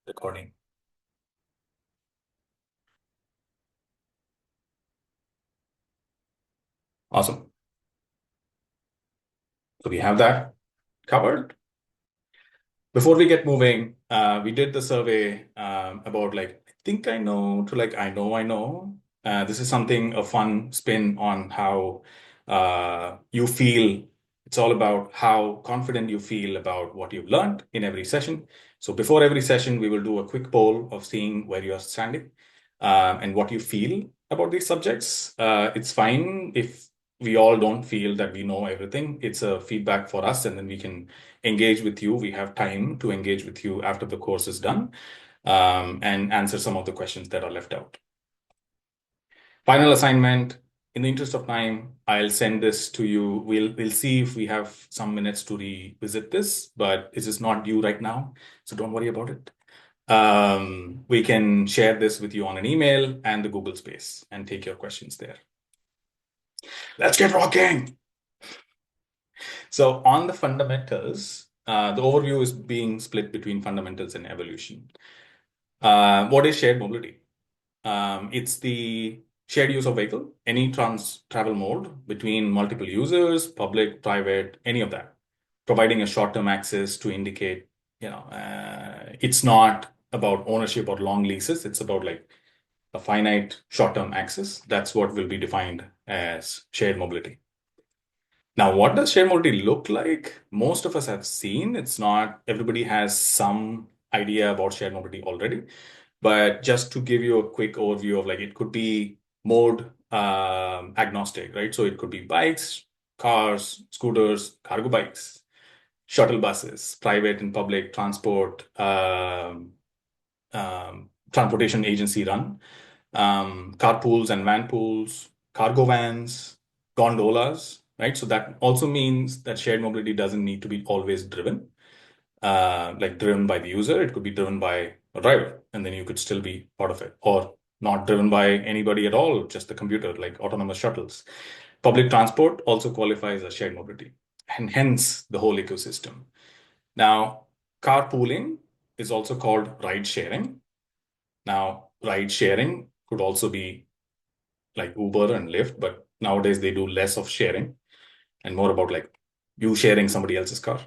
Recording. Awesome. So we have that covered. Before we get moving, we did the survey about like, I think I know to like, I know. This is something, a fun spin on how you feel. It's all about how confident you feel about what you've learned in every session. So before every session, we will do a quick poll of seeing where you're standing and what you feel about these subjects. It's fine if we all don't feel that we know everything. It's a feedback for us, and then we can engage with you. We have time to engage with you after the course is done and answer some of the questions that are left out. Final assignment. In the interest of time, I'll send this to you. We'll see if we have some minutes to revisit this, but this is not due right now, so don't worry about it. We can share this with you on an email and the Google Space and take your questions there. Let's get rocking. So on the fundamentals, the overview is being split between fundamentals and evolution. What is shared mobility? It's the shared use of vehicle, any travel mode between multiple users, public, private, any of that, providing a short-term access to indicate, it's not about ownership or long leases. It's about like a finite short-term access. That's what will be defined as shared mobility. Now, what does shared mobility look like? Most of us have seen. It's not everybody has some idea about shared mobility already. But just to give you a quick overview of like it could be mode agnostic, right? So it could be bikes, cars, scooters, cargo bikes, shuttle buses, private and public transport, transportation agency run, carpools and van pools, cargo vans, gondolas, right? So that also means that shared mobility doesn't need to be always driven, like driven by the user. It could be driven by a driver, and then you could still be part of it, or not driven by anybody at all, just the computer, like autonomous shuttles. Public transport also qualifies as shared mobility, and hence the whole ecosystem. Now, carpooling is also called ride sharing. Now, ride sharing could also be like Uber and Lyft, but nowadays they do less of sharing and more about like you sharing somebody else's car.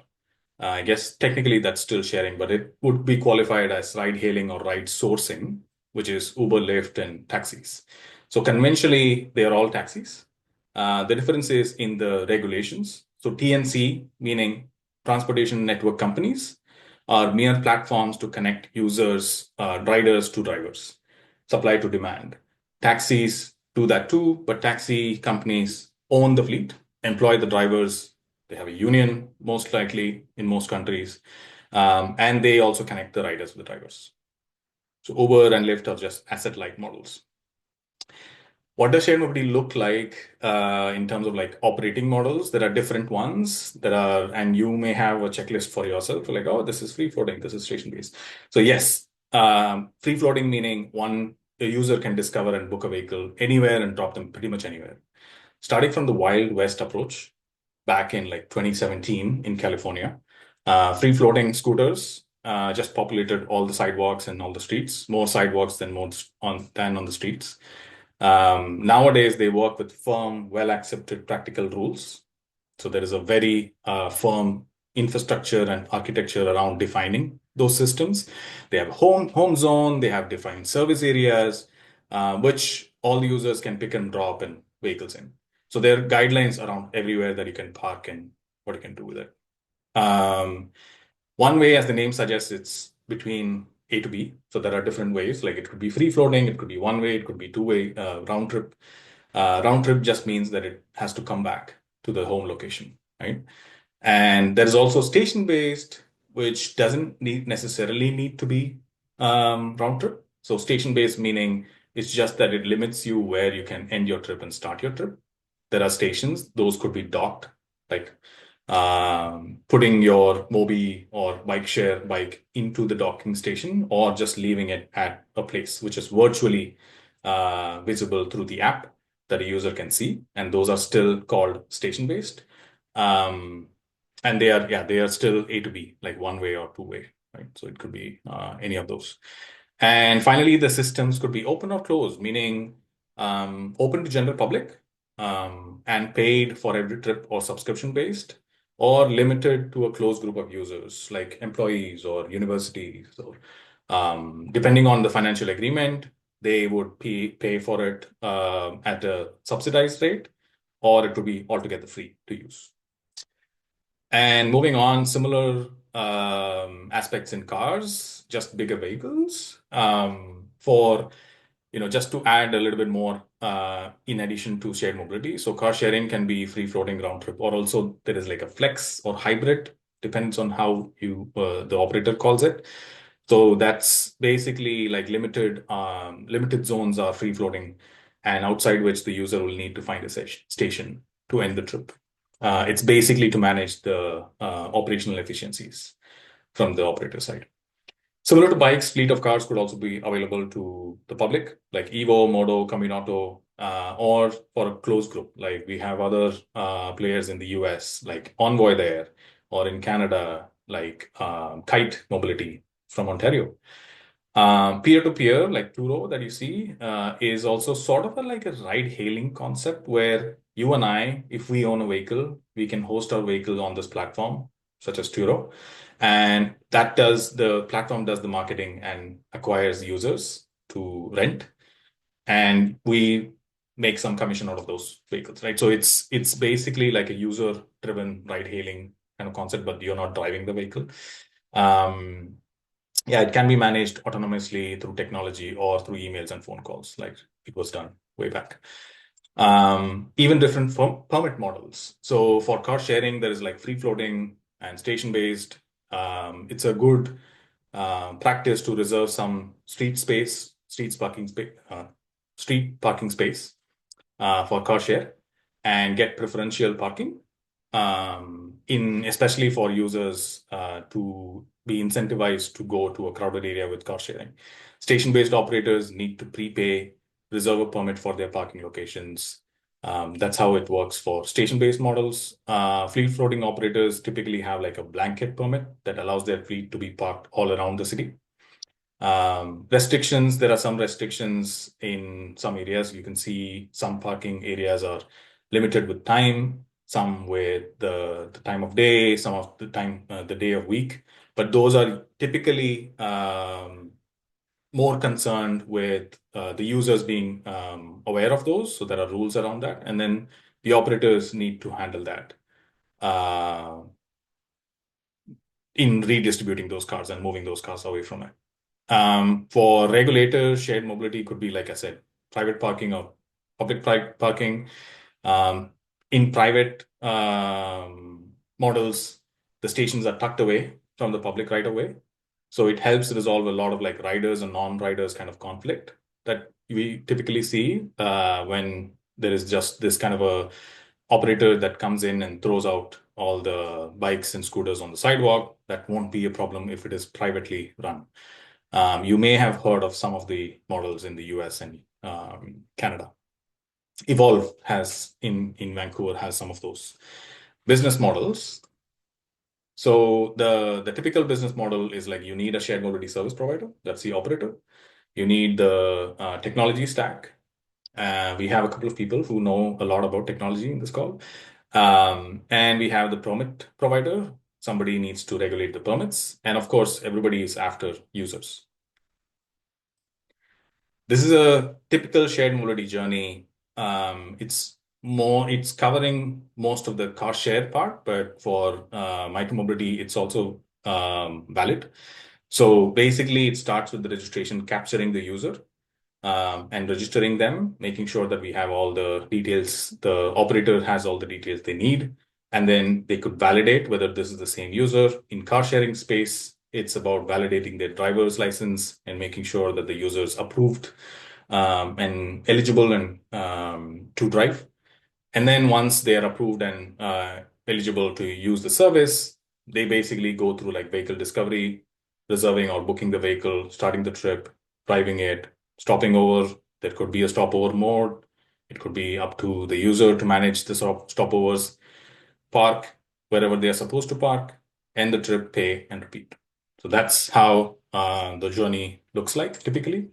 I guess technically that's still sharing, but it would be qualified as ride hailing or ride sourcing, which is Uber, Lyft, and taxis. So conventionally, they are all taxis. The difference is in the regulations. So TNC, meaning transportation network companies, are mere platforms to connect users, riders to drivers, supply to demand. Taxis do that too, but taxi companies own the fleet, employ the drivers. They have a union, most likely in most countries, and they also connect the riders with the drivers. So Uber and Lyft are just asset-light models. What does shared mobility look like in terms of like operating models? There are different ones that are, and you may have a checklist for yourself, like, oh, this is free floating, this is station-based. So yes, free floating meaning a user can discover and book a vehicle anywhere and drop them pretty much anywhere. Starting from the Wild West approach back in like 2017 in California, free floating scooters just populated all the sidewalks and all the streets, more sidewalks than on the streets. Nowadays, they work with firm, well-accepted practical rules. So there is a very firm infrastructure and architecture around defining those systems. They have home zone, they have defined service areas, which all users can pick and drop in vehicles in. So there are guidelines around everywhere that you can park and what you can do with it. One way, as the name suggests, it's between A to B. So there are different ways. Like it could be free floating, it could be one way, it could be two-way round trip. Round trip just means that it has to come back to the home location, right? And there is also station-based, which doesn't necessarily need to be round trip. So station-based meaning it's just that it limits you where you can end your trip and start your trip. There are stations, those could be docked, like putting your Mobi or bike share bike into the docking station or just leaving it at a place which is virtually visible through the app that a user can see. And those are still called station-based. And they are still A to B, like one way or two way. right? So it could be any of those. And finally, the systems could be open or closed, meaning open to general public and paid for every trip or subscription based, or limited to a closed group of users like employees or universities, or depending on the financial agreement, they would pay for it at a subsidized rate, or it would be altogether free to use. And moving on, similar aspects in cars, just bigger vehicles. For just to add a little bit more in addition to shared mobility. So car sharing can be free floating round trip, or also there is like a flex or hybrid, depends on how the operator calls it. So that's basically like limited zones are free floating, and outside which the user will need to find a station to end the trip. It's basically to manage the operational efficiencies from the operator side. Similar to bikes, fleet of cars could also be available to the public, like Evo, Modo, Caminato, or for a closed group. Like we have other players in the US, like Envoy there, or in Canada, like Kite Mobility from Ontario. Peer-to-peer, like Turo that you see, is also sort of like a ride-hailing concept where you and I, if we own a vehicle, we can host our vehicle on this platform, such as Turo. And the platform does the marketing and acquires users to rent. And we make some commission out of those vehicles, right? So it's basically like a user-driven ride-hailing kind of concept, but you're not driving the vehicle. Yeah, it can be managed autonomously through technology or through emails and phone calls, like it was done way back. Even different permit models. So for car sharing, there is like free floating and station based. It's a good practice to reserve some street parking space for car share and get preferential parking, especially for users to be incentivized to go to a crowded area with car sharing. Station-based operators need to prepay, reserve a permit for their parking locations. That's how it works for station-based models. Fleet floating operators typically have like a blanket permit that allows their fleet to be parked all around the city. Restrictions, there are some restrictions in some areas. You can see some parking areas are limited with time, some with the time of day, some of the time, the day of week. But those are typically more concerned with the users being aware of those. So there are rules around that. And then the operators need to handle that in redistributing those cars and moving those cars away from it. For regulators, shared mobility could be, like I said, private parking or public parking. In private models, the stations are tucked away from the public right away. So it helps resolve a lot of like riders and non-riders kind of conflict that we typically see when there is just this kind of a operator that comes in and throws out all the bikes and scooters on the sidewalk. That won't be a problem if it is privately run. You may have heard of some of the models in the US and Canada. Evolve has in Vancouver has some of those business models. So the typical business model is like you need a shared mobility service provider, that's the operator. You need the technology stack. We have a couple of people who know a lot about technology in this call. And we have the permit provider. Somebody needs to regulate the permits. And of course, everybody is after users. This is a typical shared mobility journey. It's covering most of the car share part, but for micromobility, it's also valid. So basically, it starts with the registration, capturing the user and registering them, making sure that we have all the details, the operator has all the details they need, and then they could validate whether this is the same user. In car sharing space, it's about validating their driver's license and making sure that the user is approved and eligible and to drive. And then once they are approved and eligible to use the service, they basically go through like vehicle discovery, reserving or booking the vehicle, starting the trip, driving it, stopping over. There could be a stopover mode. It could be up to the user to manage the stopovers, park wherever they are supposed to park, end the trip, pay, and repeat. So that's how the journey looks like typically.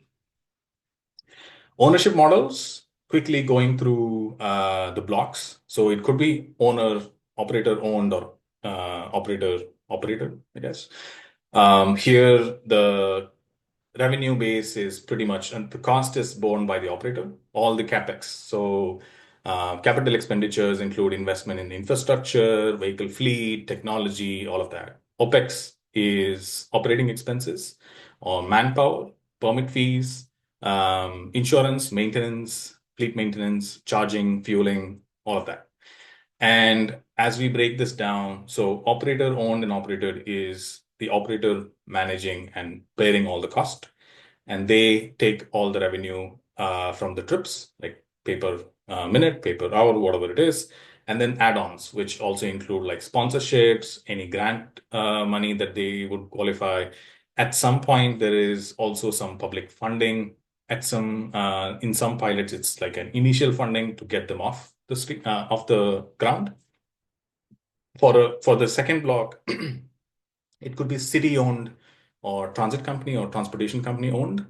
Ownership models, quickly going through the blocks. So it could be owner, operator owned, or operator operated, I guess. Here, the revenue base is pretty much, and the cost is borne by the operator, all the capex. So capital expenditures include investment in infrastructure, vehicle fleet, technology, all of that. OpEx is operating expenses or manpower, permit fees, insurance, maintenance, fleet maintenance, charging, fueling, all of that. And as we break this down, so operator owned and operated is the operator managing and bearing all the cost, and they take all the revenue from the trips, like pay per minute, pay per hour, whatever it is, and then add-ons, which also include like sponsorships, any grant money that they would qualify. At some point, there is also some public funding. At some in some pilots, it's like an initial funding to get them off the street, off the ground. For the second block, it could be city owned or transit company or transportation company owned,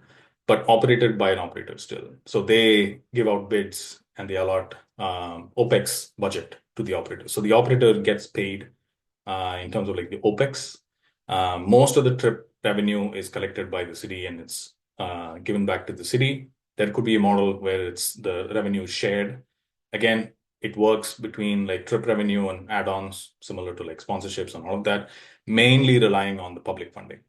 but operated by an operator still. So they give out bids and they allot OpEx budget to the operator. So the operator gets paid in terms of like the OpEx. Most of the trip revenue is collected by the city and it's given back to the city. There could be a model where it's the revenue shared. Again, it works between like trip revenue and add-ons, similar to like sponsorships and all of that, mainly relying on the public funding.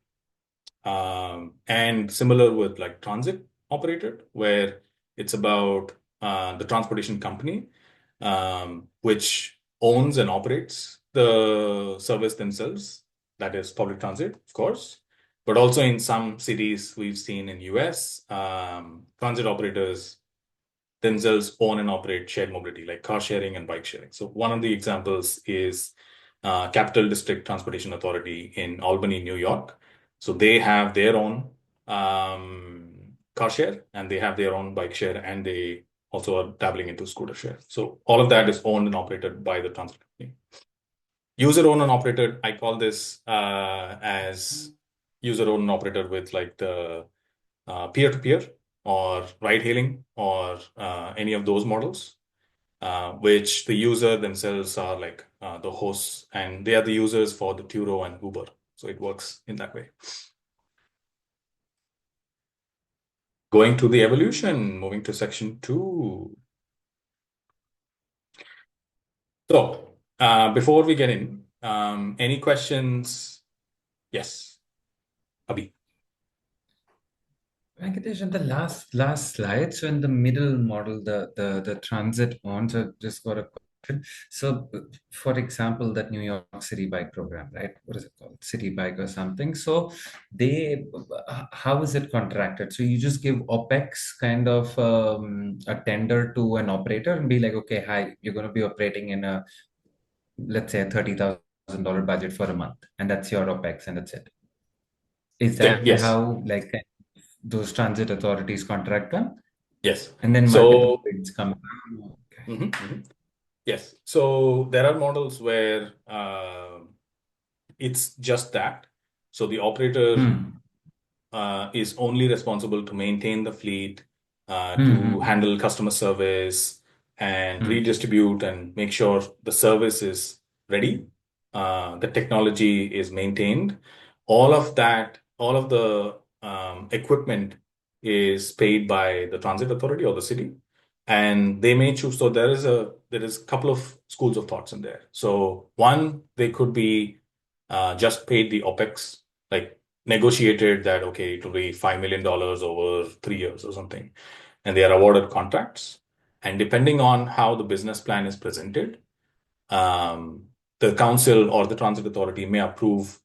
And similar with like transit operated, where it's about the transportation company, which owns and operates the service themselves. That is public transit, of course. But also in some cities we've seen in US, transit operators themselves own and operate shared mobility, like car sharing and bike sharing. So one of the examples is Capital District Transportation Authority in Albany, New York. So they have their own car share and they have their own bike share, and they also are dabbling into scooter share. So all of that is owned and operated by the transit company. User owned and operated, I call this as user owned and operated with like the peer-to-peer or ride hailing or any of those models, which the user themselves are like the hosts and they are the users for the Turo and Uber. So it works in that way. Going to the evolution, moving to section 2. So before we get in, any questions? Yes, Abhi. Venkatesh, in the last slide, so in the middle model, the transit on, so just got a question. So, for example, that New York City bike program, right? What is it called? City bike or something. So, they, how is it contracted? So you just give OpEx kind of a tender to an operator and be like, okay, hi, you're going to be operating in a, let's say, a $30,000 budget for a month, and that's your OpEx, and that's it. Is Yeah, that yes, how like those transit authorities contract them? yes. And then multiple So, bids come. Okay. yes. So there are models where it's just that. So the operator Hmm. is only responsible to maintain the fleet, Hmm. to Hmm. handle customer service and Hmm. redistribute and make sure the service is ready, the technology is maintained. All of that, all of the equipment is paid by the transit authority or the city, and they may choose. So there is a couple of schools of thoughts in there. So one, they could be just paid the OpEx, like negotiated that, okay, it will be $5 million over 3 years or something, and they are awarded contracts. And depending on how the business plan is presented, the council or the transit authority may approve,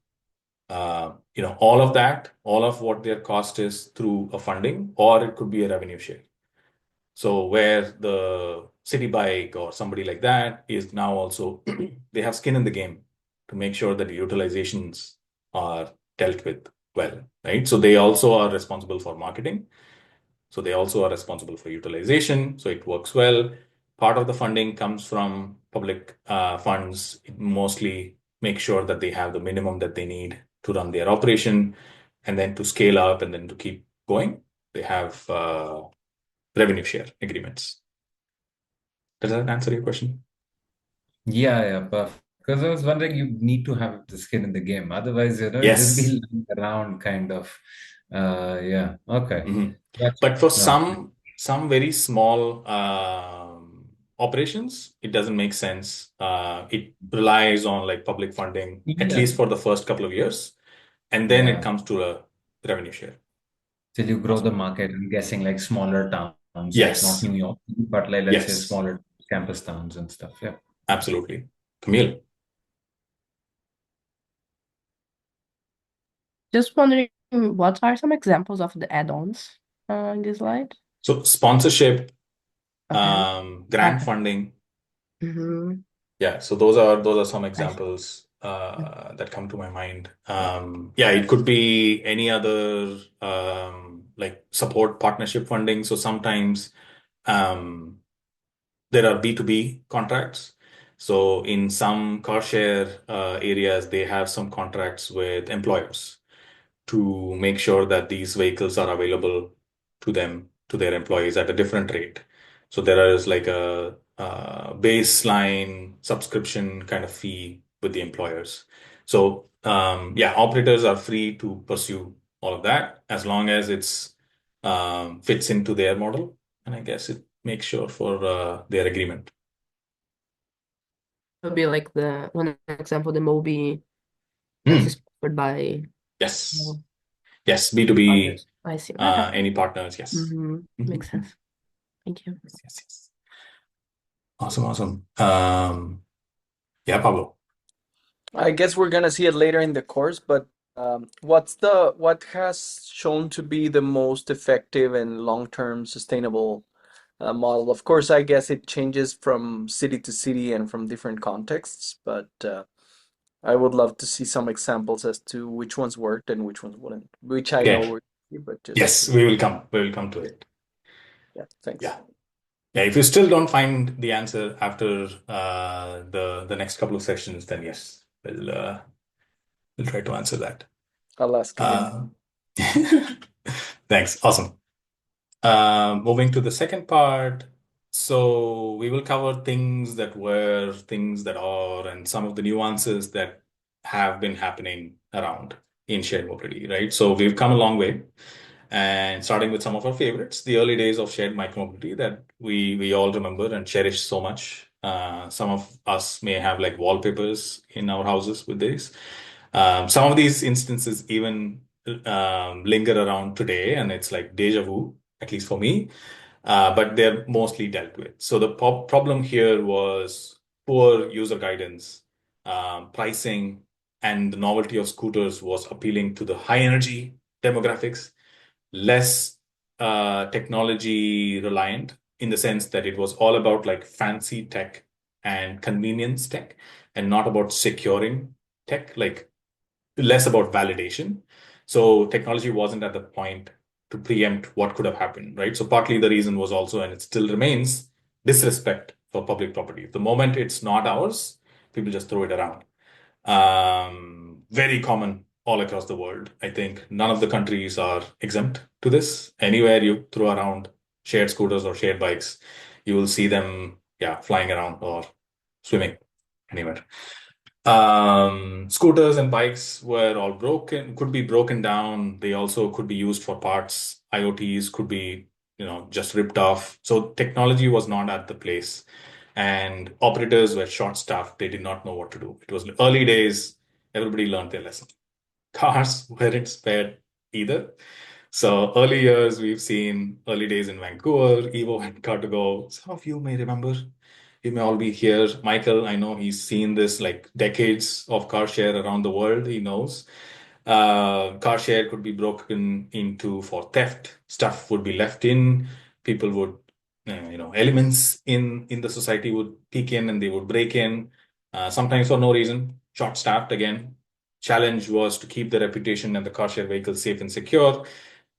all of that, all of what their cost is through a funding, or it could be a revenue share. So where the city bike or somebody like that is now also they have skin in the game to make sure that the utilizations are dealt with well, right? So they also are responsible for marketing. So they also are responsible for utilization. So it works well. Part of the funding comes from public funds. It mostly make sure that they have the minimum that they need to run their operation, and then to scale up and then to keep going, they have revenue share agreements. Does that answer your question? Yeah, perfect. Because I was wondering, you need to have the skin in the game. Otherwise, it'll just be Yes. lying around kind of. Yeah. Okay. Mhm. Gotcha. But for No. some very small operations, it doesn't make sense. It relies on like public funding, at Yeah. least for the first couple of years, and then it Yeah. comes to a revenue share. Till you grow Awesome. the market, I'm guessing like smaller towns, like not Yes. New York, but like let's say Yes. smaller campus towns and stuff. Yeah. Absolutely. Camille. Just wondering, what are some examples of the add-ons in this slide? So sponsorship, Okay. grant Okay. funding. Mm-hmm. Yeah, so those are some I see. examples that come to my mind. Yeah, it could be any other like support partnership funding. So sometimes um, there are B2B contracts. So in some car share areas, they have some contracts with employers to make sure that these vehicles are available to them, to their employees at a different rate. So there is like a baseline subscription kind of fee with the employers. So yeah, operators are free to pursue all of that as long as it's fits into their model, and I guess it makes sure for their agreement. Would be like the one example, the Mobi that's Hmm. sponsored by Yes. uh, Yes. B2B, others. I see. Okay. any partners. Yes. Mm-hmm. Makes Mhm. sense. Thank you. Yes, yes, yes. Awesome, awesome. Yeah, Pablo. I guess we're gonna see it later in the course, but what has shown to be the most effective and long-term sustainable model? Of course, I guess it changes from city to city and from different contexts, but I would love to see some examples as to which ones worked and which ones wouldn't, which I know Okay. we're, but just Yes, to, we will come. We will come to it. yeah, thanks. Yeah. Yeah. If you still don't find the answer after the next couple of sessions, then yes, we'll try to answer that. I'll ask again. Uh, Thanks. Awesome. Moving to the second part. So we will cover things that were, things that are, and some of the nuances that have been happening around in shared mobility, right? So we've come a long way. And starting with some of our favorites, the early days of shared micromobility that we all remember and cherish so much. Some of us may have like wallpapers in our houses with this. Some of these instances even linger around today, and it's like deja vu, at least for me. But they're mostly dealt with. So the problem here was poor user guidance, pricing, and the novelty of scooters was appealing to the high energy demographics, less technology reliant in the sense that it was all about like fancy tech and convenience tech and not about securing tech, like less about validation. So technology wasn't at the point to preempt what could have happened, right? So partly the reason was also, and it still remains, disrespect for public property. The moment it's not ours, people just throw it around. Very common all across the world. I think none of the countries are exempt to this. Anywhere you throw around shared scooters or shared bikes, you will see them, yeah, flying around or swimming anywhere. Scooters and bikes were all broken, could be broken down. They also could be used for parts. IoTs could be, just ripped off. So technology was not at the place, and operators were short-staffed. They did not know what to do. It was early days. Everybody learned their lesson. Cars weren't spared either. So early years, we've seen early days in Vancouver, Evo and Car2Go. Some of you may remember. You may all be here. Michael, I know he's seen this like decades of car share around the world. He knows. Car share could be broken into for theft. Stuff would be left in. People would, elements in the society would peek in and they would break in. Sometimes for no reason. Short-staffed again. Challenge was to keep the reputation and the car share vehicle safe and secure.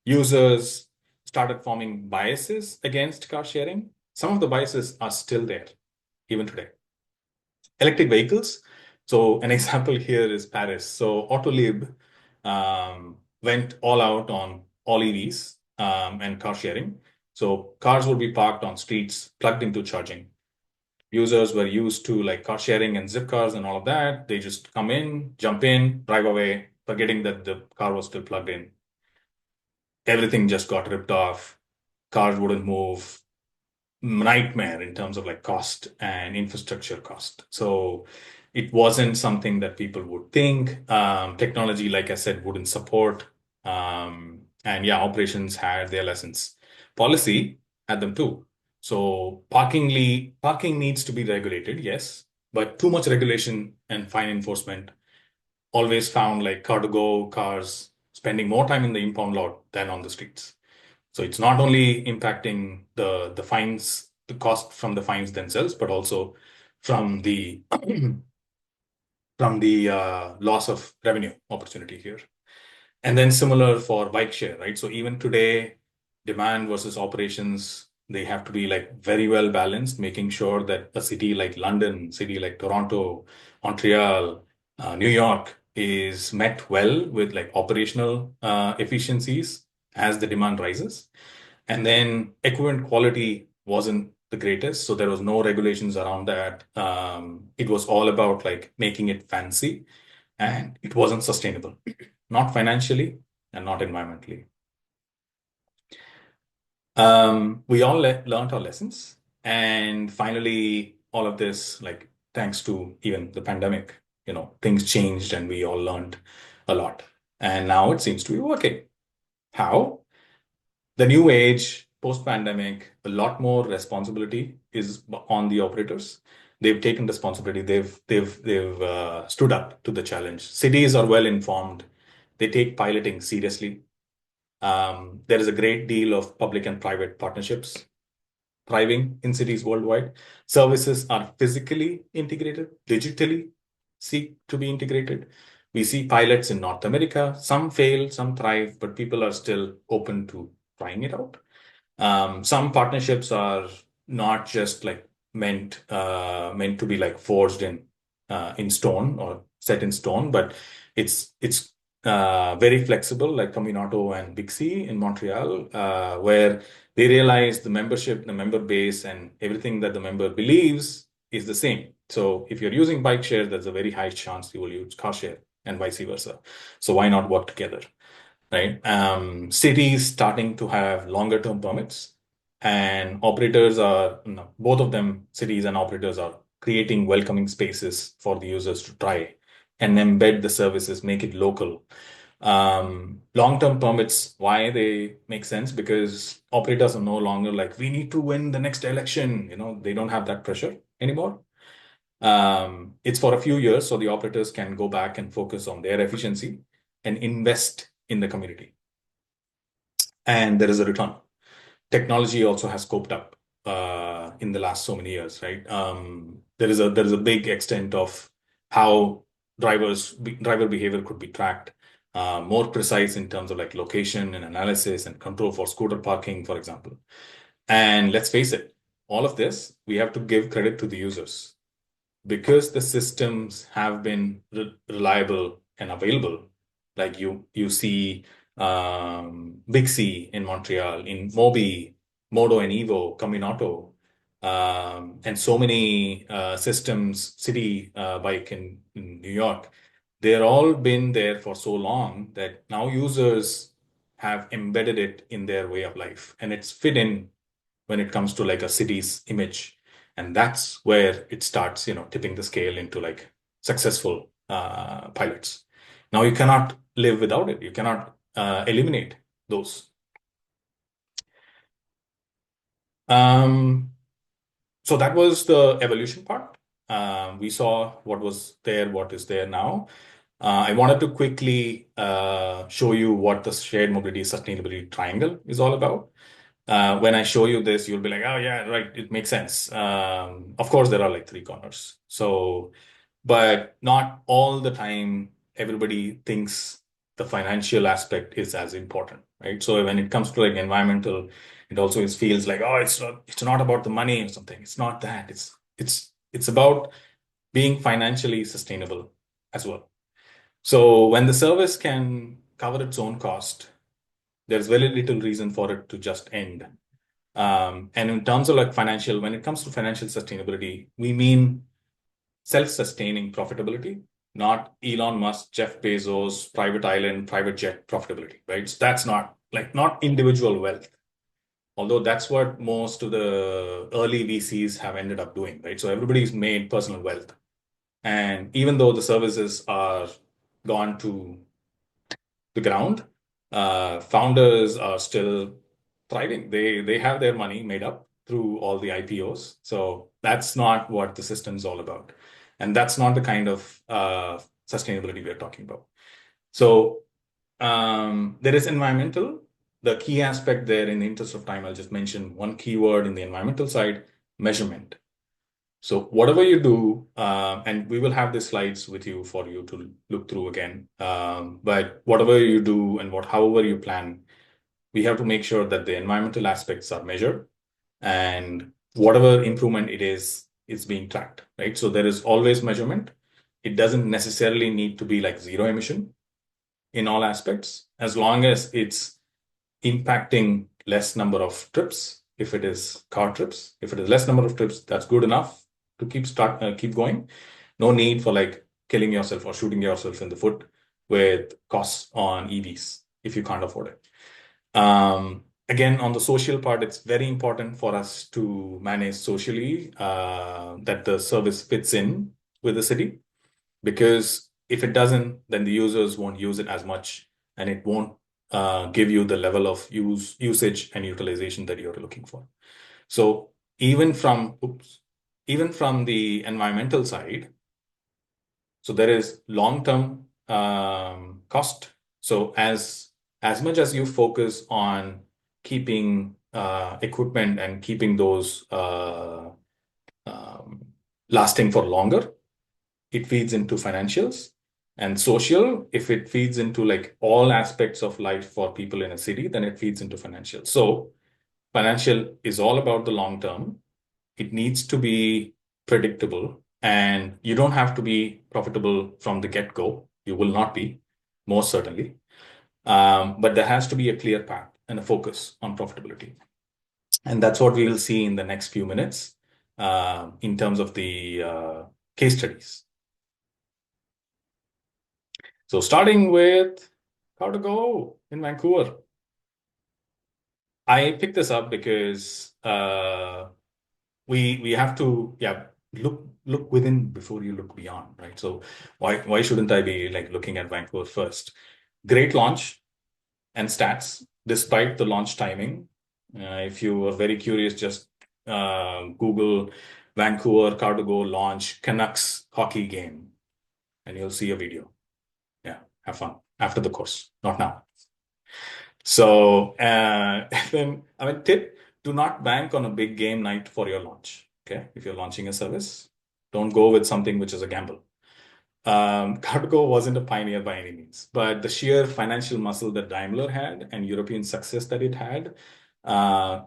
Users started forming biases against car sharing. Some of the biases are still there even today. Electric vehicles. So an example here is Paris. So Autolib went all out on all EVs and car sharing. So cars would be parked on streets, plugged into charging. Users were used to like car sharing and zip cars and all of that. They just come in, jump in, drive away, forgetting that the car was still plugged in. Everything just got ripped off. Cars wouldn't move. Nightmare in terms of like cost and infrastructure cost. So it wasn't something that people would think. Technology, like I said, wouldn't support. And yeah, operations had their lessons. Policy had them too. So parking needs to be regulated, yes, but too much regulation and fine enforcement always found like car-to-go cars spending more time in the impound lot than on the streets. So it's not only impacting the fines, the cost from the fines themselves, but also from the loss of revenue opportunity here. And then similar for bike share, right? So even today, demand versus operations, they have to be like very well balanced, making sure that a city like London, city like Toronto, Montreal, New York is met well with like operational efficiencies as the demand rises. And then equivalent quality wasn't the greatest, so there was no regulations around that. It was all about like making it fancy, and it wasn't sustainable, not financially and not environmentally. We all learned our lessons, and finally, all of this, like thanks to even the pandemic, things changed, and we all learned a lot. And now it seems to be working. How? The new age, post-pandemic, a lot more responsibility is on the operators. They've taken responsibility. They've stood up to the challenge. Cities are well informed. They take piloting seriously. There is a great deal of public and private partnerships thriving in cities worldwide. Services are physically integrated, digitally seek to be integrated. We see pilots in North America. Some fail, some thrive, but people are still open to trying it out. Some partnerships are not just like meant to be like forged in stone or set in stone, but it's very flexible, like Communato and Big C in Montreal, where they realize the membership, the member base, and everything that the member believes is the same. So if you're using bike share, there's a very high chance you will use car share and vice versa. So why not work together, right? Cities starting to have longer term permits, and operators are, both of them, cities and operators are creating welcoming spaces for the users to try and embed the services, make it local. Long-term permits, why they make sense? Because operators are no longer like, we need to win the next election. They don't have that pressure anymore. It's for a few years, so the operators can go back and focus on their efficiency and invest in the community. And there is a return. Technology also has scoped up in the last so many years, right? There is a big extent of how driver behavior could be tracked, more precise in terms of like location and analysis and control for scooter parking, for example. And let's face it, all of this, we have to give credit to the users. Because the systems have been reliable and available, like you see Big C in Montreal, in Mobi, Modo and Evo, Communato, and so many systems, City Bike in New York. They're all been there for so long that now users have embedded it in their way of life, and it's fit in when it comes to like a city's image. And that's where it starts, tipping the scale into like successful pilots. Now you cannot live without it. You cannot eliminate those. So that was the evolution part. We saw what was there, what is there now. I wanted to quickly show you what the shared mobility sustainability triangle is all about. When I show you this, you'll be like, oh yeah, right, it makes sense. Of course, there are like three corners. So, but not all the time, everybody thinks the financial aspect is as important, right? So when it comes to like environmental, it also feels like, oh, it's not about the money or something. It's not that. It's about being financially sustainable as well. So when the service can cover its own cost, there's very little reason for it to just end. And in terms of like financial, when it comes to financial sustainability, we mean self-sustaining profitability, not Elon Musk, Jeff Bezos, private island, private jet profitability, right? So that's not individual wealth, although that's what most of the early VCs have ended up doing, right? So everybody's made personal wealth. And even though the services are gone to the ground, founders are still thriving. They have their money made up through all the IPOs. So that's not what the system's all about. And that's not the kind of sustainability we're talking about. So there is environmental. The key aspect there, in the interest of time, I'll just mention one keyword in the environmental side: measurement. So whatever you do, and we will have the slides with you for you to look through again. But whatever you do and however you plan, we have to make sure that the environmental aspects are measured, and whatever improvement it is being tracked, right? So there is always measurement. It doesn't necessarily need to be like zero emission in all aspects, as long as it's impacting less number of trips. If it is car trips, if it is less number of trips, that's good enough to keep going. No need for like killing yourself or shooting yourself in the foot with costs on EVs if you can't afford it. Again, on the social part, it's very important for us to manage socially that the service fits in with the city, because if it doesn't, then the users won't use it as much, and it won't give you the level of usage and utilization that you're looking for. So even from the environmental side, so there is long-term cost. So as much as you focus on keeping equipment and keeping those lasting for longer, it feeds into financials. And social, if it feeds into like all aspects of life for people in a city, then it feeds into financial. So financial is all about the long term. It needs to be predictable, and you don't have to be profitable from the get-go. You will not be, most certainly. But there has to be a clear path and a focus on profitability. And that's what we will see in the next few minutes in terms of the case studies. So starting with Car2Go in Vancouver. I picked this up because we have to look within before you look beyond, right? So why shouldn't I be like looking at Vancouver first? Great launch and stats despite the launch timing. If you are very curious, just Google Vancouver Car2Go launch Canucks hockey game, and you'll see a video. Yeah, have fun after the course, not now. So then, tip: do not bank on a big game night for your launch. Okay, if you're launching a service, don't go with something which is a gamble. Car2Go wasn't a pioneer by any means, but the sheer financial muscle that Daimler had and European success that it had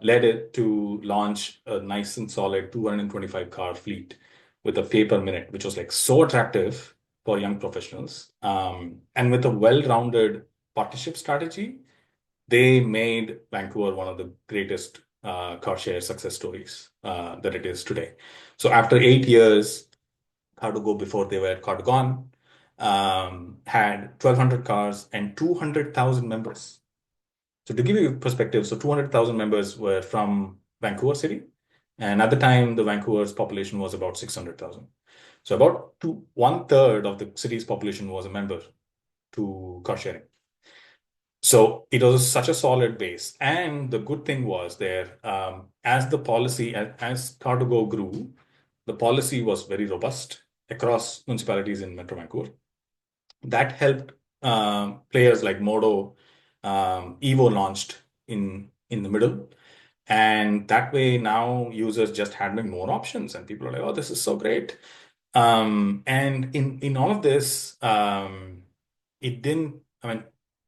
led it to launch a nice and solid 225 car fleet with a pay per minute, which was like so attractive for young professionals. And with a well-rounded partnership strategy, they made Vancouver one of the greatest car share success stories that it is today. So after 8 years, Car2Go, before they were Car2Gone, had 1,200 cars and 200,000 members. So to give you perspective, so 200,000 members were from Vancouver City. And at the time, the Vancouver's population was about 600,000. So about 1/3 of the city's population was a member to car sharing. So it was such a solid base. And the good thing was there, as the policy, as Car2Go grew, the policy was very robust across municipalities in Metro Vancouver. That helped players like Modo, Evo launched in the middle. And that way now users just had more options, and people are like, oh, this is so great. And in all of this, it didn't,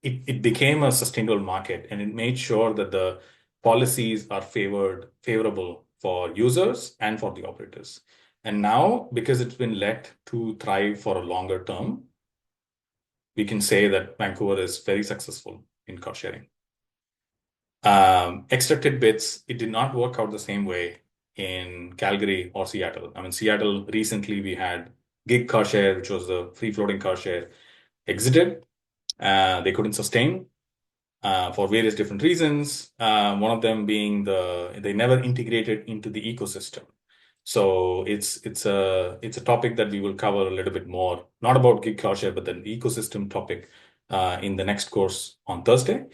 it became a sustainable market, and it made sure that the policies are favorable for users and for the operators. And now, because it's been let to thrive for a longer term, we can say that Vancouver is very successful in car sharing. Extra tidbits, it did not work out the same way in Calgary or Seattle. I mean, Seattle, recently we had gig car share, which was the free floating car share, exited. They couldn't sustain for various different reasons. One of them being they never integrated into the ecosystem. So it's a topic that we will cover a little bit more, not about gig car share, but the ecosystem topic in the next course on Thursday.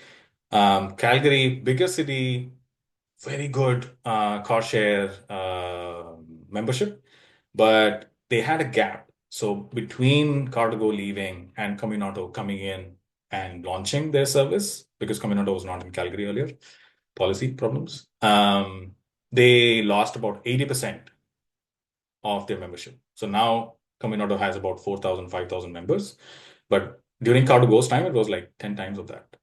Calgary, bigger city, very good car share membership, but they had a gap. So between Cargo leaving and Communauto coming in and launching their service, because Communauto was not in Calgary earlier, policy problems, they lost about 80% of their membership. So now Communauto has about 4,000, 5,000 members, but during Cargo's time, it was like 10 times of that.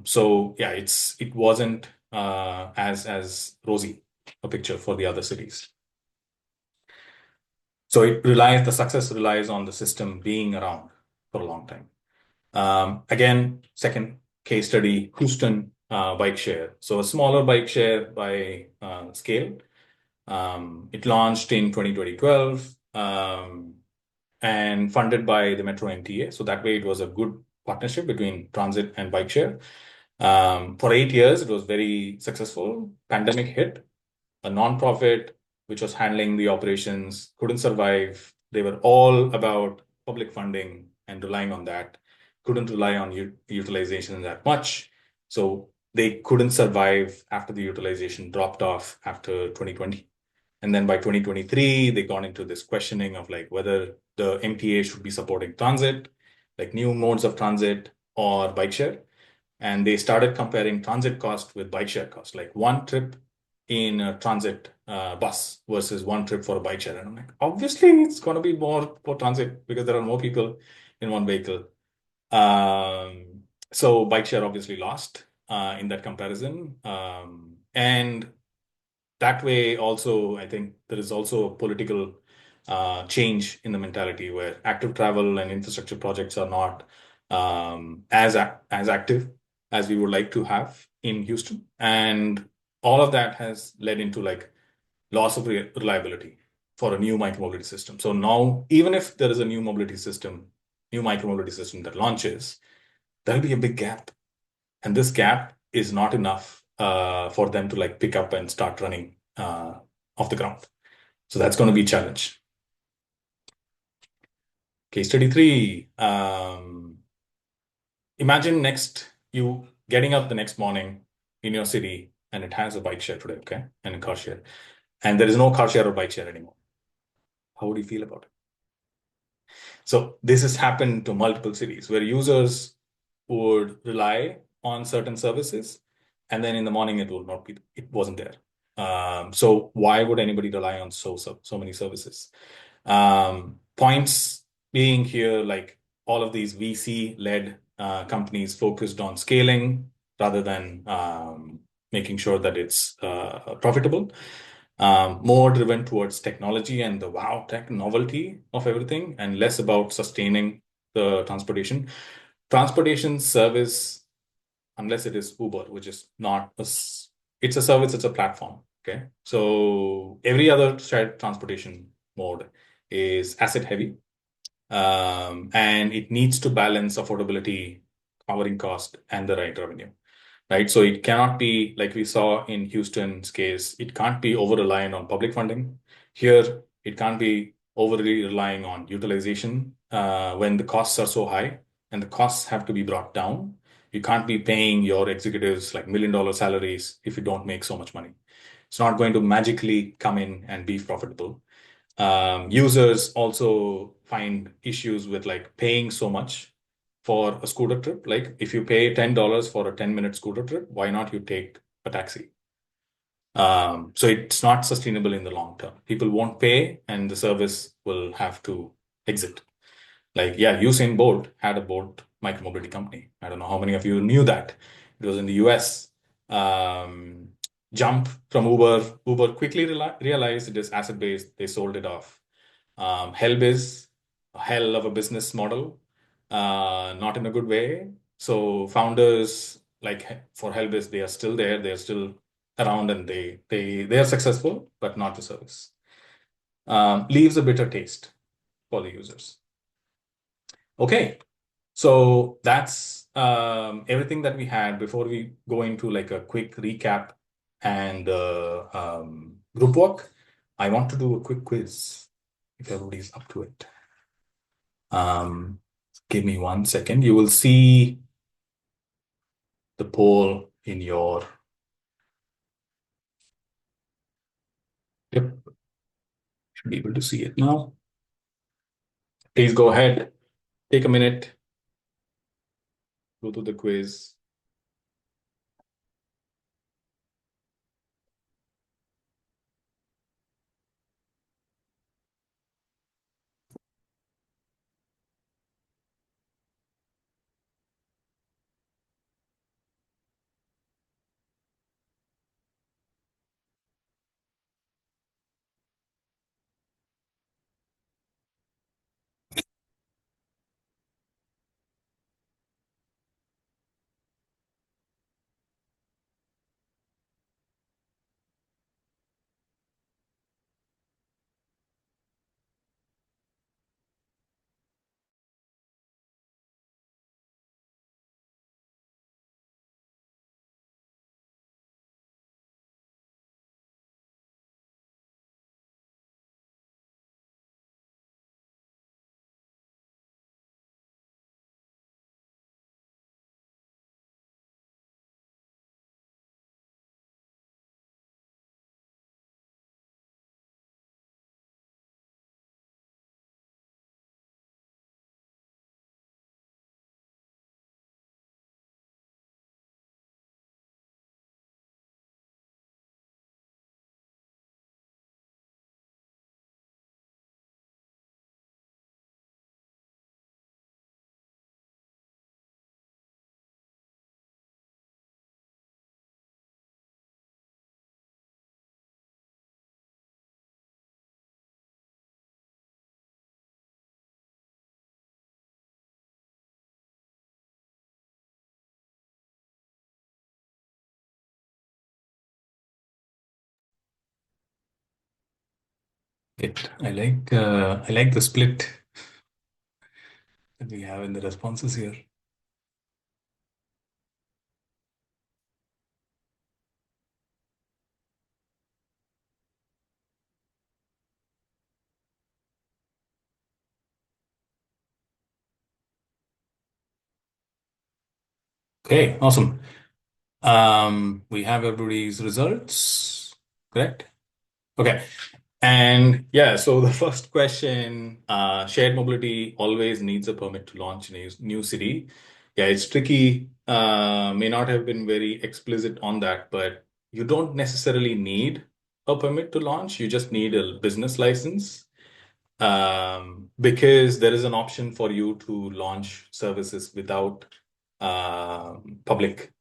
So yeah, it wasn't as rosy a picture for the other cities. So the success relies on the system being around for a long time. Again, second case study, Houston bike share. So a smaller bike share by scale. It launched in 2012 and funded by the Metro MTA. So that way it was a good partnership between transit and bike share. For 8 years, it was very successful. Pandemic hit. A nonprofit which was handling the operations couldn't survive. They were all about public funding and relying on that. Couldn't rely on utilization that much. So they couldn't survive after the utilization dropped off after 2020. And then by 2023, they got into this questioning of like whether the MTA should be supporting transit, like new modes of transit or bike share. And they started comparing transit cost with bike share cost, like one trip in a transit bus versus one trip for a bike share. And I'm like, obviously, it's going to be more for transit because there are more people in one vehicle. So bike share obviously lost in that comparison. And that way also, I think there is also a political change in the mentality where active travel and infrastructure projects are not as active as we would like to have in Houston. And all of that has led into like loss of reliability for a new micromobility system. So now, even if there is a new micromobility system that launches, there'll be a big gap. And this gap is not enough for them to like pick up and start running off the ground. So that's going to be a challenge. Case study 3. Imagine you getting up the next morning in your city and it has a bike share today, okay? And a car share. And there is no car share or bike share anymore. How would you feel about it? So this has happened to multiple cities where users would rely on certain services, and then in the morning it wasn't there. So why would anybody rely on so many services? Points being here, like all of these VC-led companies focused on scaling rather than making sure that it's profitable. More driven towards technology and the wow tech novelty of everything, and less about sustaining the transportation service, unless it is Uber, which is not it's a service, it's a platform. Okay, so every other shared transportation mode is asset heavy, and it needs to balance affordability, covering cost, and the right revenue. Right, so it cannot be like we saw in Houston's case. It can't be over reliant on public funding. Here, it can't be overly relying on utilization when the costs are so high, and the costs have to be brought down. You can't be paying your executives like $1 million salaries if you don't make so much money. It's not going to magically come in and be profitable. Users also find issues with like paying so much for a scooter trip. Like if you pay $10 for a 10-minute scooter trip, why not you take a taxi? So it's not sustainable in the long term. People won't pay and the service will have to exit. Like, yeah, Usain Bolt had a Bolt micromobility company. I don't know how many of you knew that. It was in the US. Jump from Uber. Uber quickly realized it is asset-based. They sold it off. Hellbiz, a hell of a business model. not in a good way. So founders like for Helbis, they are still there. They're still around and they are successful, but not the service. Leaves a bitter taste for the users. Okay, so that's everything that we had. Before we go into like a quick recap and group work, I want to do a quick quiz if everybody's up to it. Give me 1 second. You will see the poll in your. Yep, should be able to see it now. Please go ahead, take a minute, go to the quiz. I like the split that we have in the responses here. Okay, awesome. We have everybody's results, correct? Okay. And yeah, so the first question, shared mobility always needs a permit to launch in a new city. Yeah, it's tricky. May not have been very explicit on that, but you don't necessarily need a permit to launch. You just need a business license. Because there is an option for you to launch services without public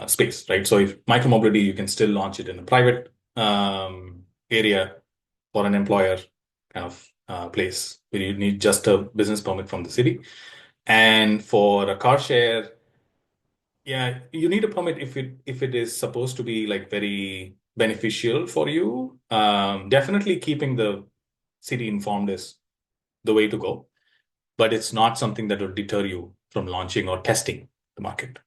space, right? So if micromobility, you can still launch it in a private area for an employer kind of place where you need just a business permit from the city. And for a car share, yeah, you need a permit if it is supposed to be like very beneficial for you. Definitely keeping the city informed is the way to go, but it's not something that will deter you from launching or testing the market.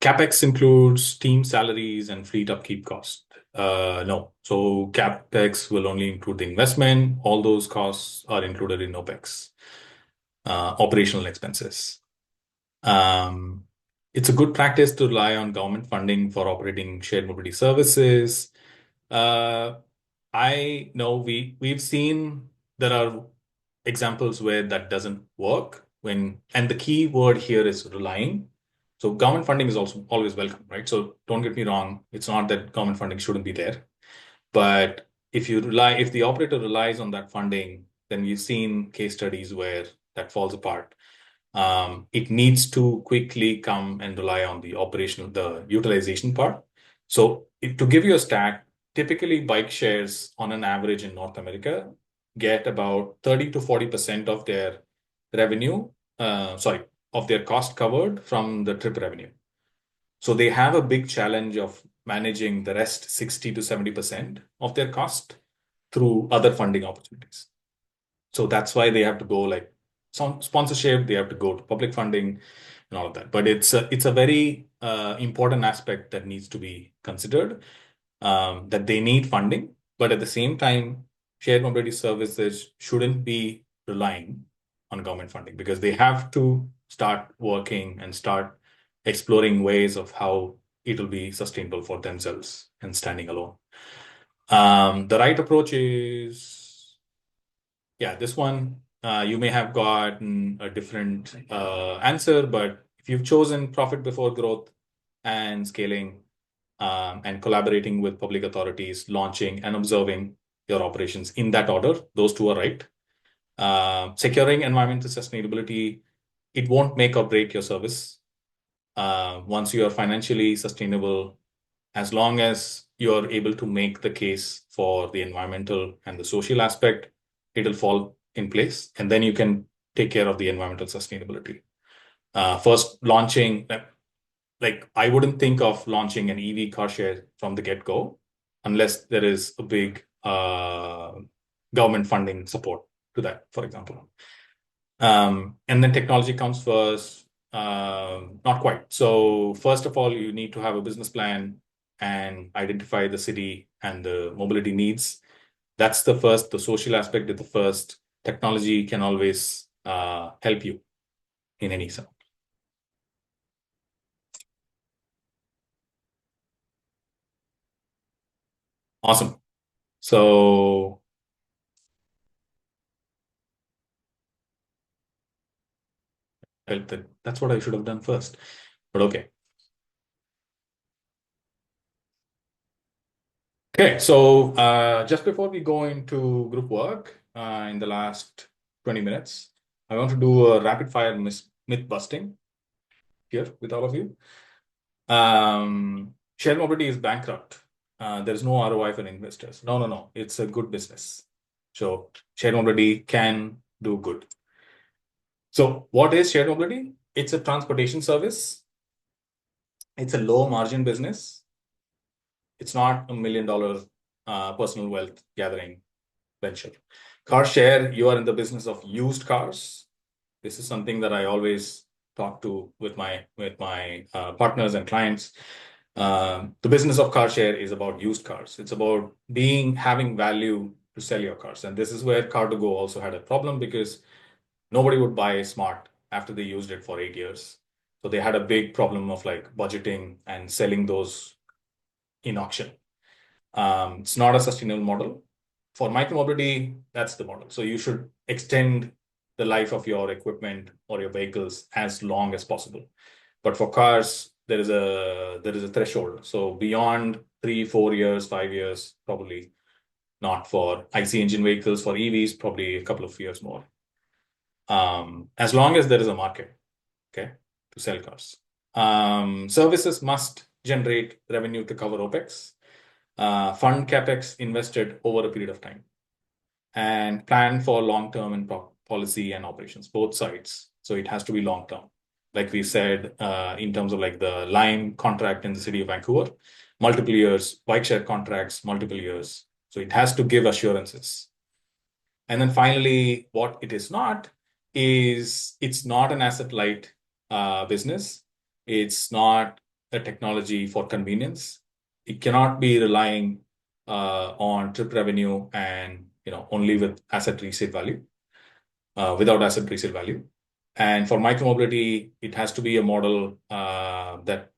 CapEx includes team salaries and fleet upkeep cost. No. So CapEx will only include the investment. All those costs are included in OpEx, operational expenses. It's a good practice to rely on government funding for operating shared mobility services. I know we've seen there are examples where that doesn't work and the key word here is relying. So government funding is also always welcome, right? So don't get me wrong. It's not that government funding shouldn't be there, but if the operator relies on that funding, then we've seen case studies where that falls apart. It needs to quickly come and rely on the utilization part. So to give you a stat, typically bike shares on an average in North America, get about 30 to 40% of their revenue, of their cost covered from the trip revenue. So they have a big challenge of managing the rest 60 to 70% of their cost through other funding opportunities. So that's why they have to go like some sponsorship, they have to go to public funding and all of that. But it's a very important aspect that needs to be considered, that they need funding, but at the same time, shared mobility services shouldn't be relying on government funding because they have to start working and start exploring ways of how it will be sustainable for themselves and standing alone. The right approach is, this one, you may have gotten a different answer, but if you've chosen profit before growth and scaling, and collaborating with public authorities, launching and observing your operations in that order, those two are right. Securing environmental sustainability, it won't make or break your service. Once you are financially sustainable, as long as you're able to make the case for the environmental and the social aspect, it'll fall in place, and then you can take care of the environmental sustainability. First, launching, like I wouldn't think of launching an EV car share from the get-go unless there is a big government funding support to that, for example. And then technology comes first. Not quite. So first of all, you need to have a business plan and identify the city and the mobility needs. That's the first. The social aspect is the first. Technology can always help you in any sense. Awesome. So that's what I should have done first, but okay. Okay, so just before we go into group work in the last 20 minutes, I want to do a rapid fire myth busting here with all of you. Shared mobility is bankrupt. There's no ROI for investors. No. It's a good business. So shared mobility can do good. So what is shared mobility? It's a transportation service. It's a low margin business. It's not $1 million personal wealth gathering venture. Car share, you are in the business of used cars. This is something that I always talk to with my partners and clients. The business of car share is about used cars. It's about having value to sell your cars. And this is where Car2Go also had a problem because nobody would buy Smart after they used it for 8 years. So they had a big problem of like budgeting and selling those in auction. It's not a sustainable model. For micromobility, that's the model. So you should extend the life of your equipment or your vehicles as long as possible. But for cars, there is a threshold. So beyond 3, 4 years, 5 years, probably not. For IC engine vehicles. For EVs, probably a couple of years more. As long as there is a market, okay, to sell cars. Services must generate revenue to cover OPEX. Fund CapEx invested over a period of time, and plan for long-term and policy and operations, both sides. So it has to be long-term. Like we said, in terms of like the Lime contract in the city of Vancouver, multiple years, bike share contracts, multiple years. So it has to give assurances. And then finally, what it is not is it's not an asset-light business. It's not a technology for convenience. It cannot be relying on trip revenue and only with asset resale value, without asset resale value. And for micromobility, it has to be a model that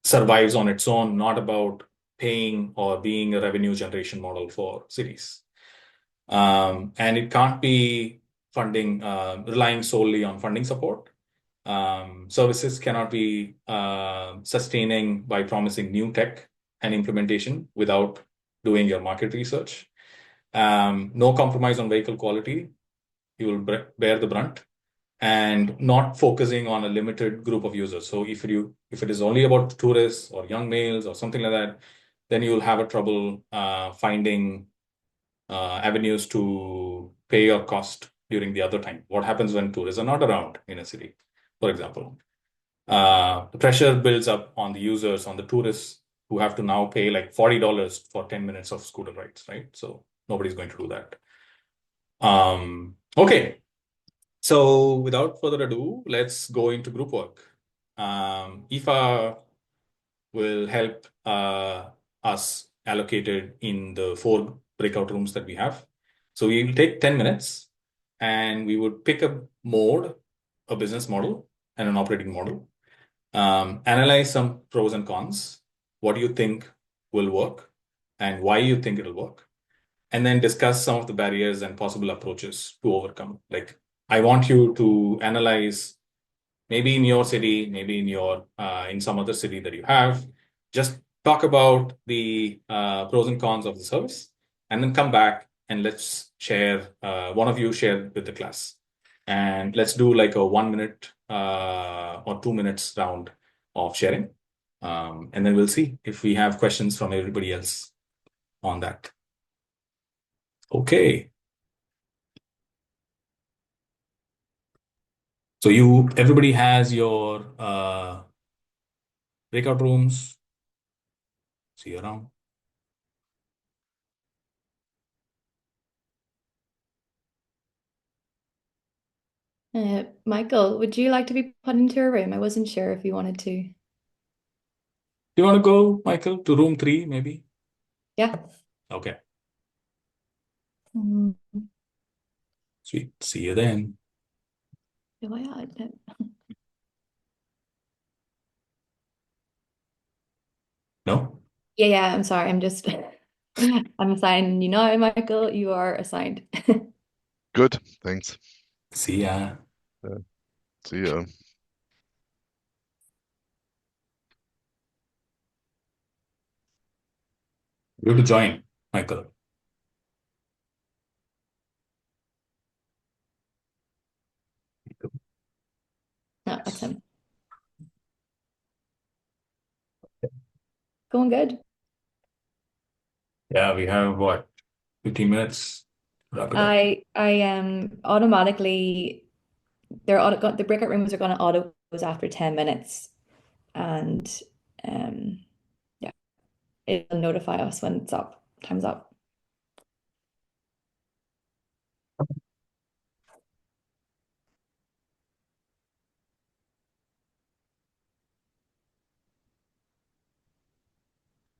survives on its own, not about paying or being a revenue generation model for cities. And it can't be relying solely on funding support. Services cannot be sustaining by promising new tech and implementation without doing your market research. No compromise on vehicle quality. You will bear the brunt, and not focusing on a limited group of users. So if it is only about tourists or young males or something like that, then you will have a trouble finding avenues to pay your cost during the other time. What happens when tourists are not around in a city, for example? The pressure builds up on the users, on the tourists who have to now pay like $40 for 10 minutes of scooter rides, right? So nobody's going to do that. Okay. So without further ado, let's go into group work. Aoife will help us allocated in the 4 breakout rooms that we have. So we will take 10 minutes and we would pick a mode, a business model and an operating model, analyze some pros and cons, what do you think will work and why you think it'll work, and then discuss some of the barriers and possible approaches to overcome. Like, I want you to analyze maybe in your city, maybe in some other city that you have, just talk about the pros and cons of the service, and then come back and let's share, one of you share with the class. And let's do like a 1 minute or 2 minutes round of sharing. And then we'll see if we have questions from everybody else on that. Okay. So everybody has your breakout rooms. See you around. Michael, would you like to be put into a room? I wasn't sure if you wanted to. Do you want to go, Michael, to room 3, maybe? Yeah. Okay, Mm, sweet. See you then. do I add it? No? Yeah, I'm sorry. I'm just I'm assigning you now, Michael. You are assigned. Good, thanks. See ya. See ya. You have to join, Michael. No, that's him. Going good. Yeah, we have what? 15 minutes? Wrap it up. I automatically the breakout rooms are going to auto close after 10 minutes, and yeah, it'll notify us when it's up. Time's up.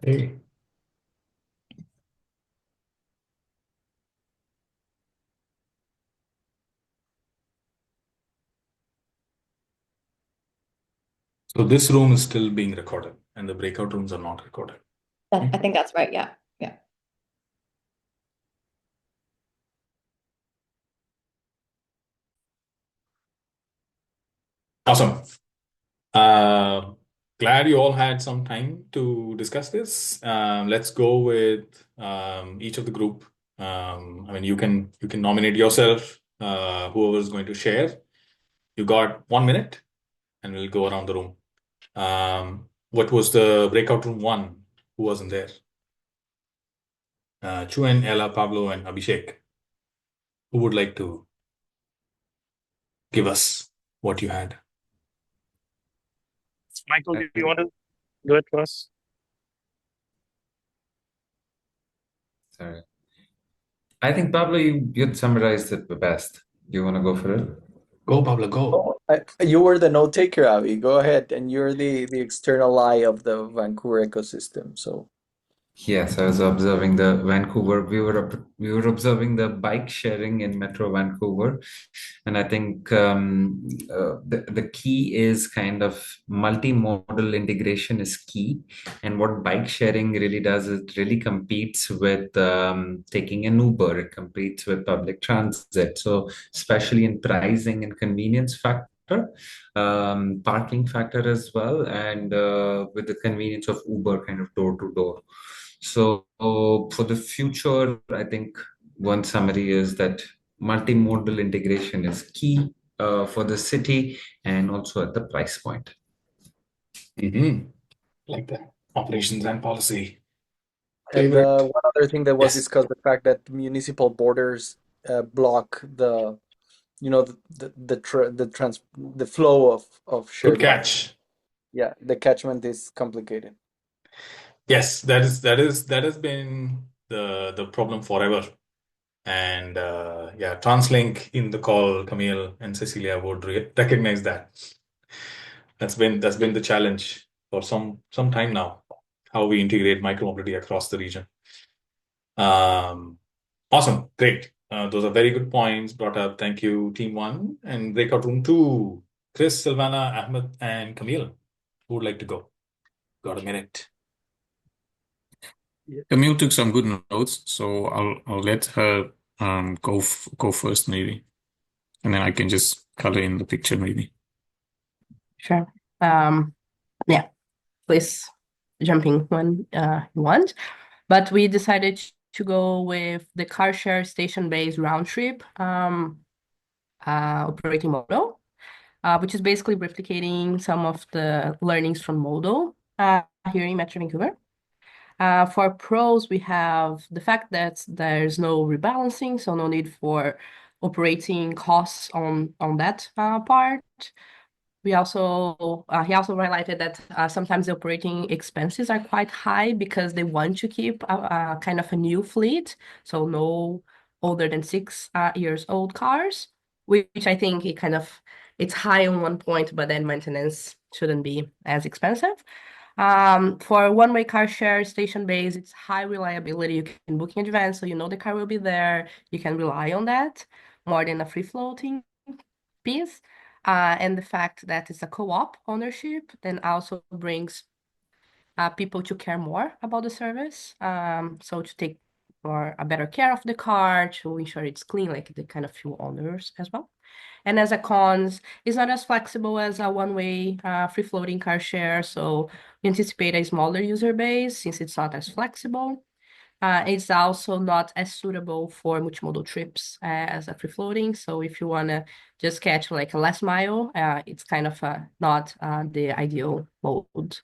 Hey. So this room is still being recorded and the breakout rooms are not recorded. I think that's right. Yeah. Yeah. Awesome. Glad you all had some time to discuss this. Let's go with each of the group. I mean, you can nominate yourself, whoever is going to share. You got 1 minute, and we'll go around the room. What was the breakout room 1? Who wasn't there? Chuen, Ella, Pablo, and Abhishek. Who would like to give us what you had? Michael, do you want to do it first? Sorry. I think Pablo, you summarized it the best. Do you want to go for it? Go, Pablo, go. You were the note taker, Avi. Go ahead, and you're the external eye of the Vancouver ecosystem. So Yes, I was observing the Vancouver. We were observing the bike sharing in Metro Vancouver, and I think the key is kind of multimodal integration is key. And what bike sharing really does is it really competes with taking an Uber. It competes with public transit. So especially in pricing and convenience factor, parking factor as well, and with the convenience of Uber kind of door to door. So for the future, I think one summary is that multimodal integration is key for the city and also at the price point. Like that. Operations and policy. And Favorite? one other thing that was Yes. discussed, the fact that municipal borders block the, the flow of Good shared Wi-Fi. catch. Yeah, the catchment is complicated. Yes, that has been the problem forever. And yeah, TransLink in the call, Camille and Cecilia would recognize that. That's been the challenge for some time now, how we integrate micromobility across the region. Awesome, great. Those are very good points brought up. Thank you, Team 1 and Breakout Room 2. Chris, Silvana, Ahmed, and Camille. Who would like to go? Got a minute. Camille took some good notes, so I'll let her go first maybe, and then I can just color in the picture maybe. Sure. Yeah, please jump in when you want. But we decided to go with the car share station-based round trip operating model, which is basically replicating some of the learnings from Modal here in Metro Vancouver. For pros, we have the fact that there's no rebalancing, so no need for operating costs on that part. He also highlighted that sometimes the operating expenses are quite high because they want to keep a kind of a new fleet, so no older than 6 years old cars, which I think it's high on one point, but then maintenance shouldn't be as expensive. For one-way car share station base, it's high reliability. You can book in advance, so you know the car will be there. You can rely on that more than a free-floating piece. And the fact that it's a co-op ownership then also brings people to care more about the service. So to take a better care of the car, to ensure it's clean, like the kind of few owners as well. And as a cons, it's not as flexible as a one-way free-floating car share. So we anticipate a smaller user base since it's not as flexible. It's also not as suitable for multimodal trips as a free floating. So if you want to just catch like a last mile, it's kind of not the ideal mode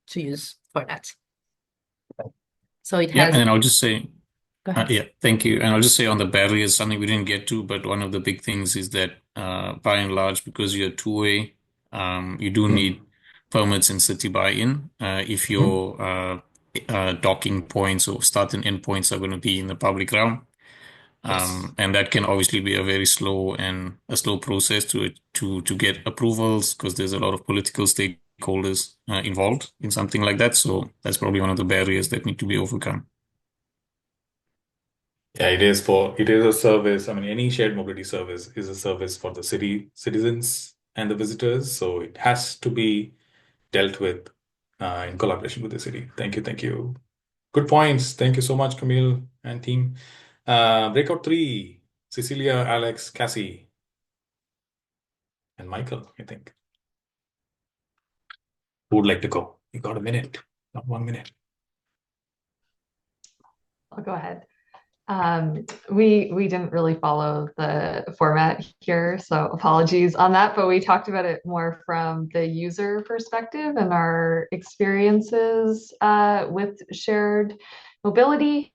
to use for that. So it Yeah, has. and I'll just say, Go ahead. yeah, thank you. And I'll just say on the barriers, something we didn't get to, but one of the big things is that by and large, because you're two-way, you do need permits and city buy-in. If your docking points or start and end points are going to be in the public realm. Yes. And that can obviously be a very slow process to get approvals because there's a lot of political stakeholders involved in something like that. So that's probably one of the barriers that need to be overcome. Yeah, it is a service. I mean, any shared mobility service is a service for the city citizens and the visitors. So it has to be dealt with in collaboration with the city. Thank you. Good points. Thank you so much, Camille and team. Breakout 3, Cecilia, Alex, Cassie, and Michael, I think. Who would like to go? You got a minute, not 1 minute. I'll go ahead. We didn't really follow the format here, so apologies on that, but we talked about it more from the user perspective and our experiences with shared mobility.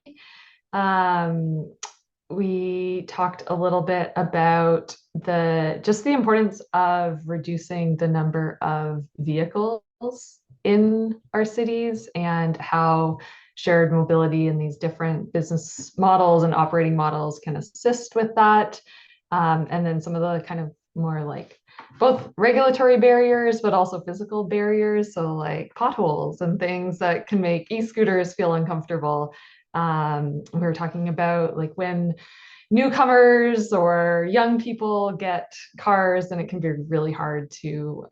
We talked a little bit about the importance of reducing the number of vehicles in our cities and how shared mobility and these different business models and operating models can assist with that. And then some of the kind of more like both regulatory barriers, but also physical barriers. So like potholes and things that can make e-scooters feel uncomfortable. We were talking about like when newcomers or young people get cars, and it can be really hard to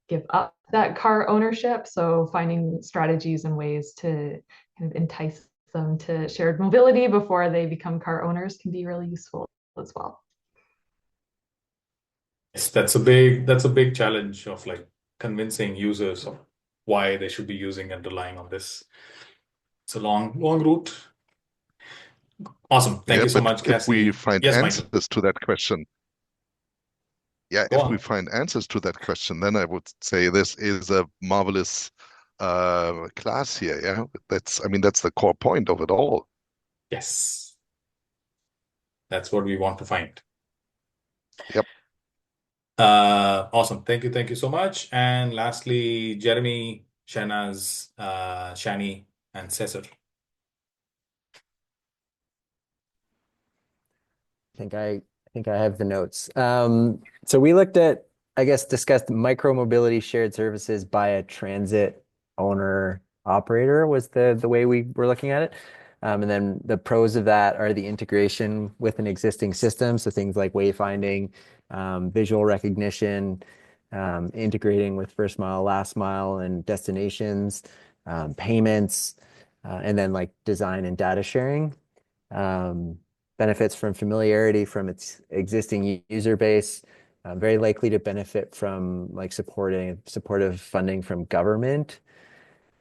give up that car ownership. So finding strategies and ways to kind of entice them to shared mobility before they become car owners can be really useful as well. Yes, that's a big challenge of like convincing users of why they should be using and relying on this. It's a long route. Awesome. Thank you so much, Cassie. If we find Yes, answers Michael. to that question, Go if on. we find answers to that question, then I would say this is a marvelous class here. Yeah, I mean, that's the core point of it all. Yes. That's what we want to find. Yep. Awesome. Thank you so much. And lastly, Jeremy, Shanaz, Shani, and Cesar. I think I have the notes. So we looked at, I guess, discussed micro-mobility shared services by a transit owner operator was the way we were looking at it. And then the pros of that are the integration with an existing system. So things like wayfinding, visual recognition, integrating with first mile, last mile, and destinations, payments, and then like design and data sharing. Benefits from familiarity from its existing user base, very likely to benefit from like supportive funding from government.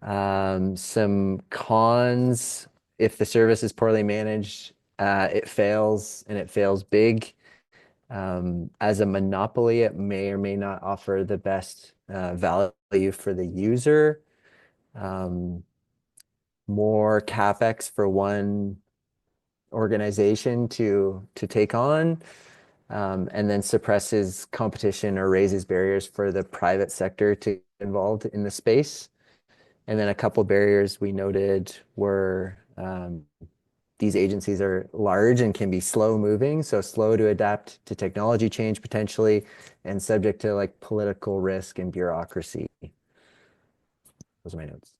Some cons, if the service is poorly managed, it fails and it fails big. As a monopoly, it may or may not offer the best value for the user. More CapEx for one organization to take on, and then suppresses competition or raises barriers for the private sector to get involved in the space. And then a couple barriers we noted were these agencies are large and can be slow moving, so slow to adapt to technology change potentially, and subject to like political risk and bureaucracy. Those are my notes.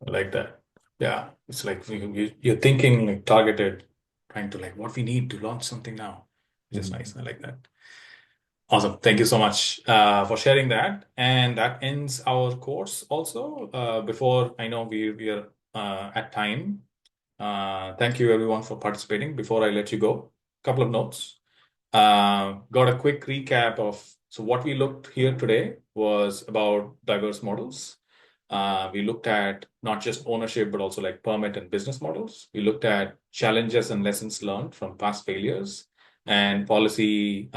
I like that. Yeah, it's like you're thinking like targeted, trying to like what we need to launch something now, which is nice. I like that. Awesome. Thank you so much for sharing that. And that ends our course also. Before I know we are at time. Thank you everyone for participating. Before I let you go, a couple of notes. Got a quick recap of what we looked here today was about diverse models. We looked at not just ownership, but also like permit and business models. We looked at challenges and lessons learned from past failures and policy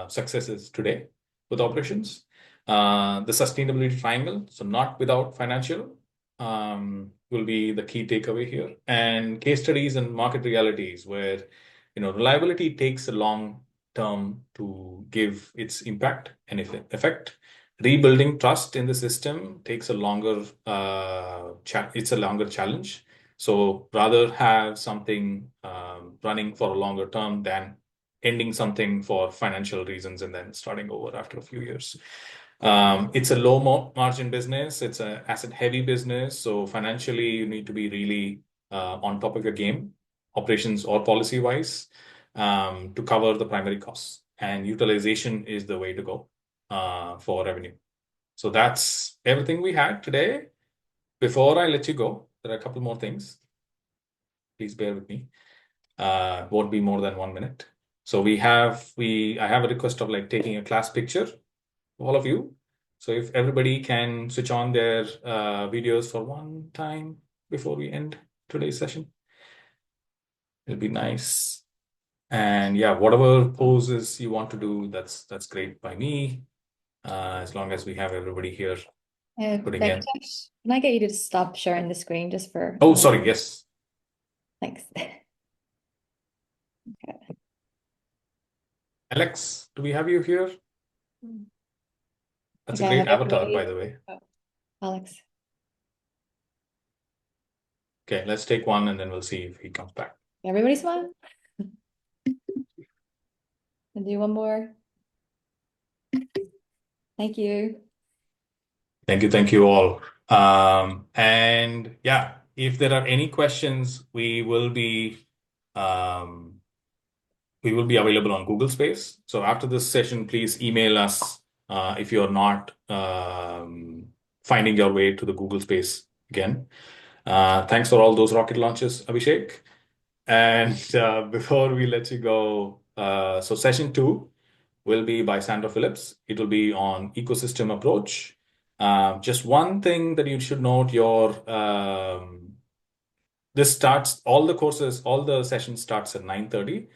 successes today with operations. The sustainability triangle, so not without financial, will be the key takeaway here. And case studies and market realities where reliability takes a long term to give its impact and effect. Rebuilding trust in the system takes a longer it's a longer challenge. So rather have something running for a longer term than ending something for financial reasons and then starting over after a few years. It's a low margin business. It's an asset heavy business. So financially, you need to be really on top of your game, operations or policy wise, to cover the primary costs. And utilization is the way to go for revenue. So that's everything we had today. Before I let you go, there are a couple more things. Please bear with me. Won't be more than 1 minute. So I have a request of like taking a class picture, all of you. So if everybody can switch on their videos for one time before we end today's session, it'll be nice. And yeah, whatever poses you want to do, that's great by me. As long as we have everybody here putting in. Venkatesh, can I get you to stop sharing the screen just for? Oh, sorry. Yes. Thanks. Okay. Alex, do we have you here? That's a Okay, great have avatar, everybody- by the way. Alex. Okay, let's take one and then we'll see if he comes back. Everybody smile. And do one more. Thank you. Thank you all. And yeah, if there are any questions, we will be available on Google Space. So after this session, please email us if you're not finding your way to the Google Space again. Thanks for all those rocket launches, Abhishek. And before we let you go, so session 2 will be by Sandra Phillips. It will be on ecosystem approach. Just one thing that you should note, all the sessions starts at 9:30.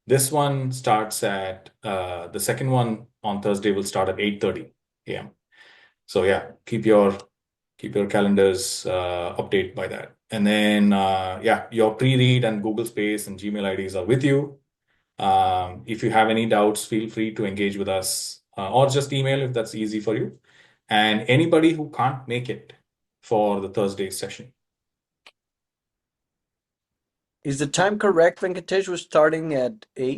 This one starts at, the second one on Thursday will start at 8:30 a.m. So yeah, keep your Keep your calendars update by that. And then, yeah, your pre-read and Google Space and Gmail IDs are with you. If you have any doubts, feel free to engage with us or just email if that's easy for you. And anybody who can't make it for the Thursday session. Is the time correct, Venkatesh? We're starting at 8.